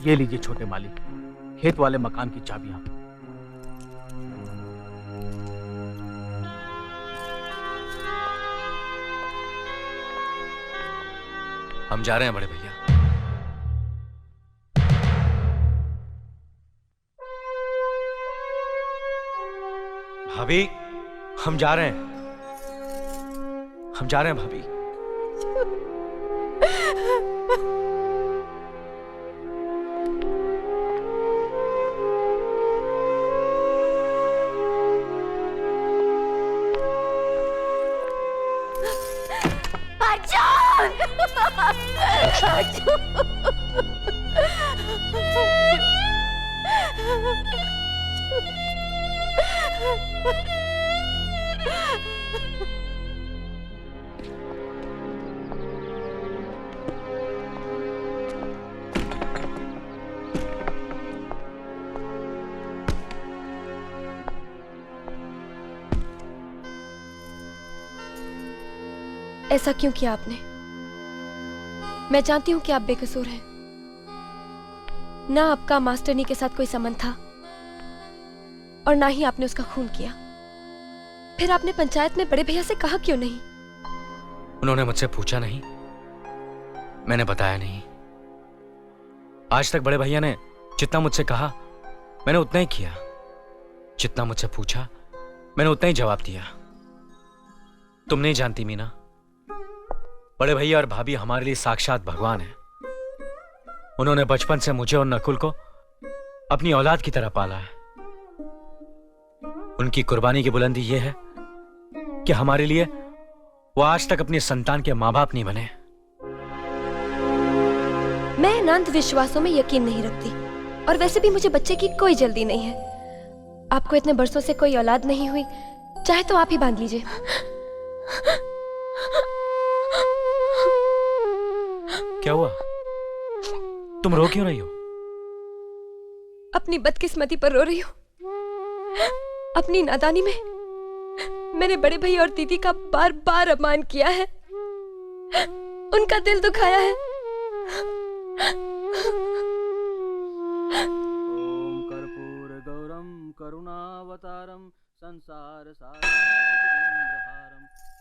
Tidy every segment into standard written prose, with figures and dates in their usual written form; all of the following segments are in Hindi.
ये लीजिए छोटे मालिक, खेत वाले मकान की चाबियां। हम जा रहे हैं बड़े भैया। भाभी, हम जा रहे हैं। हम जा रहे हैं भाभी। ऐसा क्यों किया आपने? मैं जानती हूं कि आप बेकसूर हैं। ना आपका मास्टरनी के साथ कोई संबंध था और ना ही आपने उसका खून किया। फिर आपने पंचायत में बड़े भैया से कहा क्यों नहीं? उन्होंने मुझसे पूछा नहीं, मैंने बताया नहीं। आज तक बड़े भैया ने जितना मुझसे कहा मैंने उतना ही किया, जितना मुझसे पूछा मैंने उतना ही जवाब दिया। तुम नहीं जानती मीना, बड़े भैया और भाभी हमारे लिए साक्षात भगवान हैं। उन्होंने बचपन से मुझे और नकुल को अपनी औलाद की तरह पाला है। उनकी कुर्बानी की बुलंदी यह है कि हमारे लिए वो आज तक अपनी संतान के मां बाप नहीं बने। मैं इन अंधविश्वासों में यकीन नहीं रखती और वैसे भी मुझे बच्चे की कोई जल्दी नहीं है। आपको इतने बरसों से कोई औलाद नहीं हुई, चाहे तो आप ही बांध लीजिए। क्या हुआ? तुम रो क्यों रही हो? अपनी बदकिस्मती पर रो रही हूँ। अपनी नादानी में मैंने बड़े भैया और दीदी का बार बार अपमान किया है, उनका दिल दुखाया है। ओम कर्पूर गौरम करुणावतारम संसार सारम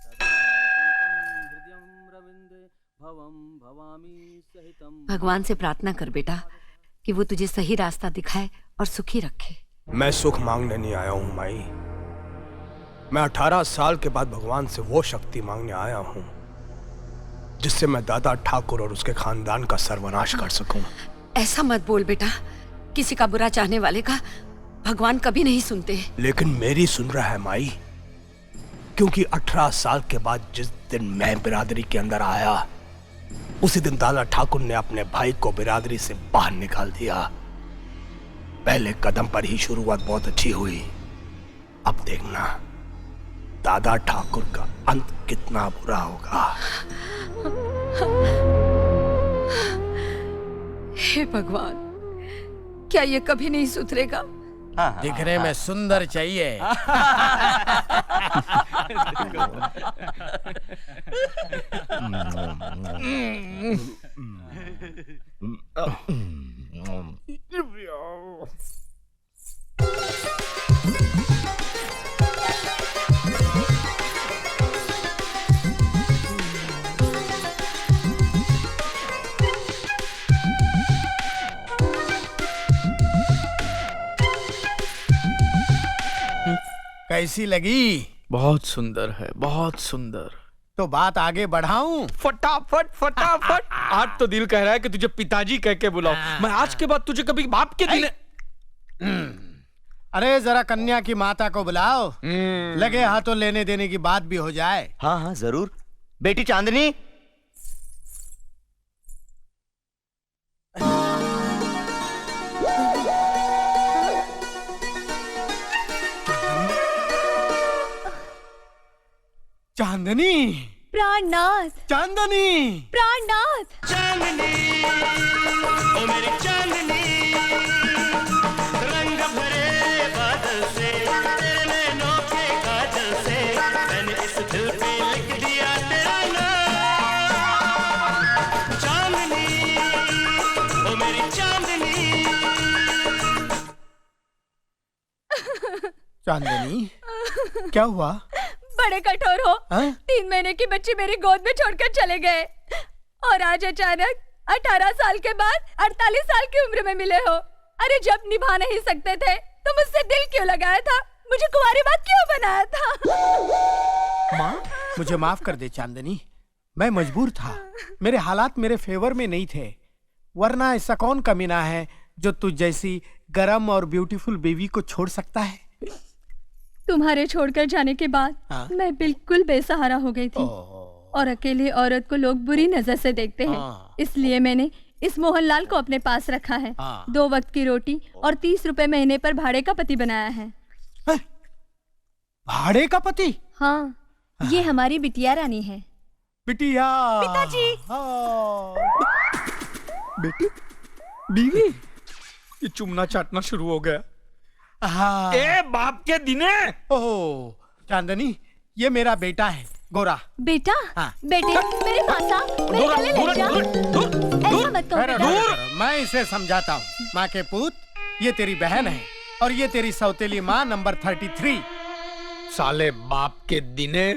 सदा वसंतम हृदयं रविंदे भवम भवामी सहितम। भगवान से प्रार्थना कर बेटा कि वो तुझे सही रास्ता दिखाए और सुखी रखे। मैं सुख मांगने नहीं आया हूं माई। मैं 18 साल के बाद भगवान से वो शक्ति मांगने आया हूं जिससे मैं दादा ठाकुर और उसके खानदान का सर्वनाश कर सकूं। ऐसा मत बोल बेटा, किसी का बुरा चाहने वाले का भगवान कभी नहीं सुनते। लेकिन मेरी सुन रहा है माई, क्योंकि 18 साल के बाद जिस दिन मैं बिरादरी के अंदर आया उसी दिन दादा ठाकुर ने अपने भाई को बिरादरी से बाहर निकाल दिया। पहले कदम पर ही शुरुआत बहुत अच्छी हुई, अब देखना दादा ठाकुर का अंत कितना बुरा होगा। हे भगवान, क्या ये कभी नहीं सुधरेगा? दिखने में सुंदर चाहिए। कैसी लगी? बहुत सुंदर है, बहुत सुंदर। तो बात आगे बढ़ाऊं? फटाफट फटाफट। आज तो दिल कह रहा है कि तुझे पिताजी कह के बुलाओ। मैं आज के बाद तुझे कभी बाप के दिन। अरे जरा कन्या की माता को बुलाओ, लगे हाथों लेने देने की बात भी हो जाए। हाँ हाँ जरूर। बेटी चांदनी, चांदनी, प्राणनाथ, चांदनी, प्राणनाथ। चांदनी ओ मेरी चांदनी, रंग भरे बादल से तेरे नैनों के काजल से मैंने इस दिल पे लिख दिया तेरा नाम। चांदनी ओ मेरी चांदनी, चांदनी, क्या हुआ? बड़े कठोर हो। हाँ? 3 महीने की बच्ची मेरी गोद में छोड़कर चले गए और आज अचानक 18 साल के बाद 48 साल की उम्र में मिले हो। अरे जब निभा नहीं सकते थे तो मुझसे दिल क्यों लगाया था? मुझे कुंवारी बात क्यों बनाया था? माँ, मुझे माफ कर दे चांदनी, मैं मजबूर था। मेरे हालात मेरे फेवर में नहीं थे, वरना ऐसा कौन कमीना है जो तुझ जैसी गरम और ब्यूटीफुल बेबी को छोड़ सकता है? तुम्हारे छोड़कर जाने के बाद हाँ? मैं बिल्कुल बेसहारा हो गई थी और अकेली औरत को लोग बुरी नजर से देखते हैं। हाँ। इसलिए मैंने इस मोहनलाल को अपने पास रखा है। हाँ। 2 वक्त की रोटी और 30 रुपए महीने पर भाड़े का पति बनाया है। भाड़े का पति? हाँ, ये हमारी बिटिया रानी है। बिटिया। पिताजी। बेटी, बीवी, ये चुमना चाटना शुरू हो गया। हाँ। ए बाप के दिने। ओह चांदनी, ये मेरा बेटा है गोरा। बेटा? हाँ। बेटे मेरे पास आ, मेरे गले लग जा। ऐसा मत कहो बेटा। दूर। मैं इसे समझाता हूँ। माँ के पूत, ये तेरी बहन है और ये तेरी सौतेली माँ नंबर 33। साले बाप के दिने,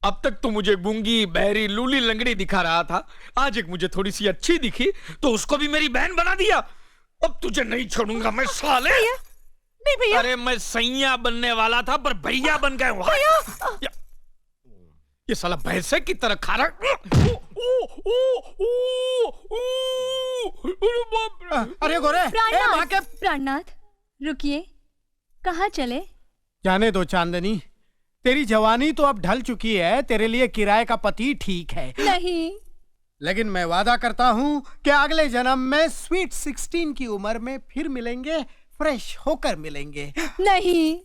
अब तक तो मुझे गूंगी बहरी लूली लंगड़ी दिखा रहा था, आज एक मुझे थोड़ी सी अच्छी दिखी तो उसको भी मेरी बहन बना दिया। अब तुझे नहीं छोड़ूंगा मैं साले। नहीं भैया। अरे मैं सैया बनने वाला था पर भैया बन गए वहां। ये साला भैंसे की तरह खा रहा। अरे गोरे, माँ के प्राणनाथ, रुकिए, कहाँ चले? जाने दो चांदनी, तेरी जवानी तो अब ढल चुकी है, तेरे लिए किराए का पति ठीक है। नहीं, लेकिन मैं वादा करता हूँ कि अगले जन्म में स्वीट 16 की उम्र में फिर मिलेंगे, फ्रेश होकर मिलेंगे। नहीं।